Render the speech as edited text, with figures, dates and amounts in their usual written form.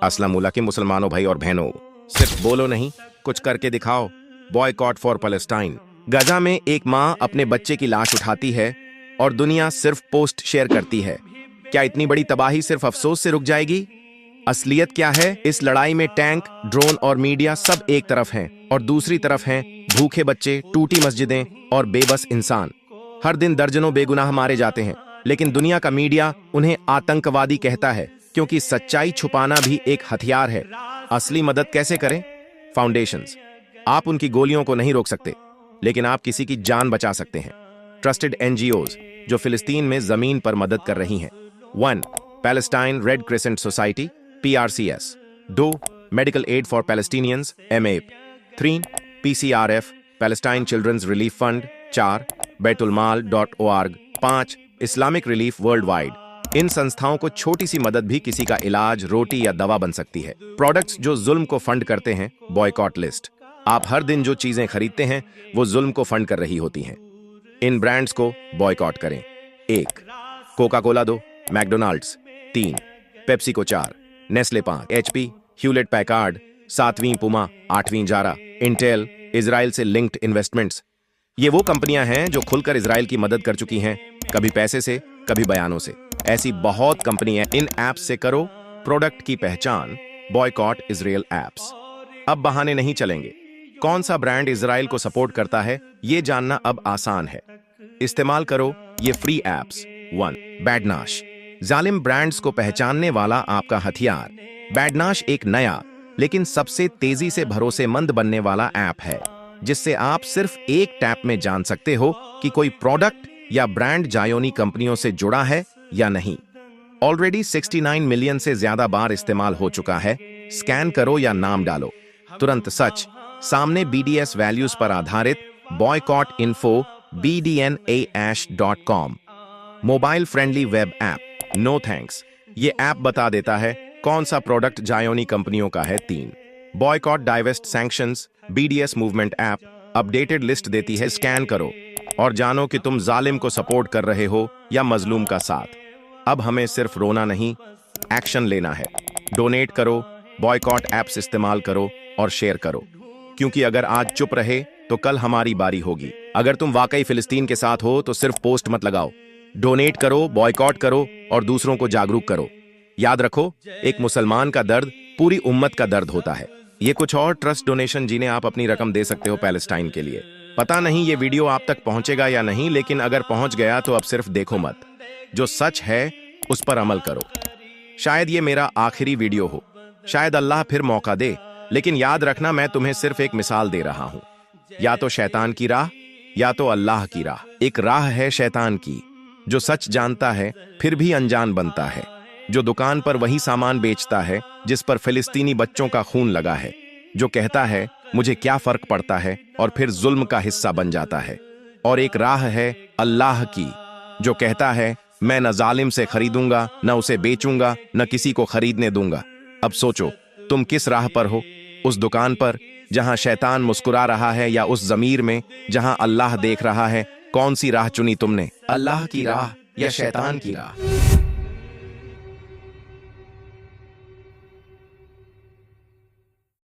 अस्सलाम के मुसलमानों भाई और बहनों, सिर्फ बोलो नहीं, कुछ करके दिखाओ। Boycott for Palestine. गजा में एक माँ अपने बच्चे की लाश उठाती है और दुनिया सिर्फ पोस्ट शेयर करती है। क्या इतनी बड़ी तबाही सिर्फ अफसोस से रुक जाएगी? असलियत क्या है? इस लड़ाई में टैंक, ड्रोन और मीडिया सब एक तरफ हैं और दूसरी तरफ हैं भूखे बच्चे, टूटी मस्जिदें और बेबस इंसान। हर दिन दर्जनों बेगुनाह मारे जाते हैं, लेकिन दुनिया का मीडिया उन्हें आतंकवादी कहता है, क्योंकि सच्चाई छुपाना भी एक हथियार है। असली मदद कैसे करें? फाउंडेशंस। आप उनकी गोलियों को नहीं रोक सकते, लेकिन आप किसी की जान बचा सकते हैं। ट्रस्टेड एनजीओज जो फिलिस्तीन में जमीन पर मदद कर रही हैं। 1. Palestine Red Crescent Society PRCS। 2. Medical Aid for Palestinians MAP। 3. PCRF Palestine Children's Relief Fund. 4. बैतुलमाल.org। 5. Islamic Relief Worldwide. इन संस्थाओं को छोटी सी मदद भी किसी का इलाज, रोटी या दवा बन सकती है। प्रोडक्ट्स जो जुल्म को फंड करते हैं। Boycott list. आप हर दिन जो चीजें खरीदते हैं वो जुल्म को फंड कर रही होती हैं। इन ब्रांड्स को बॉयकॉट करें। 1. कोका कोला 2, मैकडोनाल्ड्स 3, पेप्सी को 4, नेस्ले 5, HP, ह्यूलेट पैकार्ड 7वीं पुमा, 8वीं जारा, इंटेल, इजराइल से लिंक्ड इन्वेस्टमेंट्स। ये वो कंपनियां हैं जो खुलकर इजराइल की मदद कर चुकी हैं, कभी पैसे से, कभी बयानों से। ऐसी बहुत कंपनियां। इन ऐप्स से करो प्रोडक्ट की पहचान। Boycott Israel apps. अब बहाने नहीं चलेंगे। कौन सा ब्रांड इजराइल को सपोर्ट करता है, ये जानना अब आसान है। इस्तेमाल करो ये फ्री ऐप्स। 1. बैडनाश। जालिम ब्रांड्स को पहचानने वाला आपका हथियार। बैडनाश एक नया लेकिन सबसे तेजी से भरोसेमंद बनने वाला ऐप है, जिससे आप सिर्फ एक टैप में जान सकते हो कि कोई प्रोडक्ट या ब्रांड जायोनी कंपनियों से जुड़ा है या नहीं। ऑलरेडी 69 मिलियन से ज्यादा बार इस्तेमाल हो चुका है। स्कैन करो या नाम डालो, तुरंत सच सामने। BDS वैल्यूज पर आधारित boycott info bdnash.com। Mobile friendly web app. No thanks. ये ऐप बता देता है कौन सा प्रोडक्ट जायोनी कंपनियों का है। 3. Boycott divest sanctions BDS movement app updated list देती है। स्कैन करो और जानो कि तुम जालिम को सपोर्ट कर रहे हो या मजलूम का साथ। अब हमें सिर्फ रोना नहीं, एक्शन लेना है। डोनेट करो, बॉयकॉट ऐप्स इस्तेमाल करो और शेयर करो, क्योंकि अगर आज चुप रहे तो कल हमारी बारी होगी। अगर तुम वाकई फिलिस्तीन के साथ हो तो सिर्फ पोस्ट मत लगाओ, डोनेट करो, बॉयकॉट करो और दूसरों को जागरूक करो। याद रखो, एक मुसलमान का दर्द पूरी उम्मत का दर्द होता है। ये कुछ और ट्रस्ट डोनेशन जिन्हें आप अपनी रकम दे सकते हो पैलेस्टाइन के लिए। पता नहीं ये वीडियो आप तक पहुंचेगा या नहीं, लेकिन अगर पहुंच गया तो अब सिर्फ देखो मत, जो सच है उस पर अमल करो। शायद ये मेरा आखिरी वीडियो हो, शायद अल्लाह फिर मौका दे, लेकिन याद रखना मैं तुम्हें सिर्फ एक मिसाल दे रहा हूं। या तो शैतान की राह या तो अल्लाह की राह। एक राह है शैतान की, जो सच जानता है फिर भी अनजान बनता है, जो दुकान पर वही सामान बेचता है जिस पर फिलिस्तीनी बच्चों का खून लगा है, जो कहता है मुझे क्या फर्क पड़ता है और फिर जुल्म का हिस्सा बन जाता है। और एक राह है अल्लाह की, जो कहता है मैं न जालिम से खरीदूंगा, न उसे बेचूंगा, न किसी को खरीदने दूंगा। अब सोचो तुम किस राह पर हो? उस दुकान पर जहां शैतान मुस्कुरा रहा है या उस जमीर में जहां अल्लाह देख रहा है? कौन सी राह चुनी तुमने? अल्लाह की राह या शैतान की राह?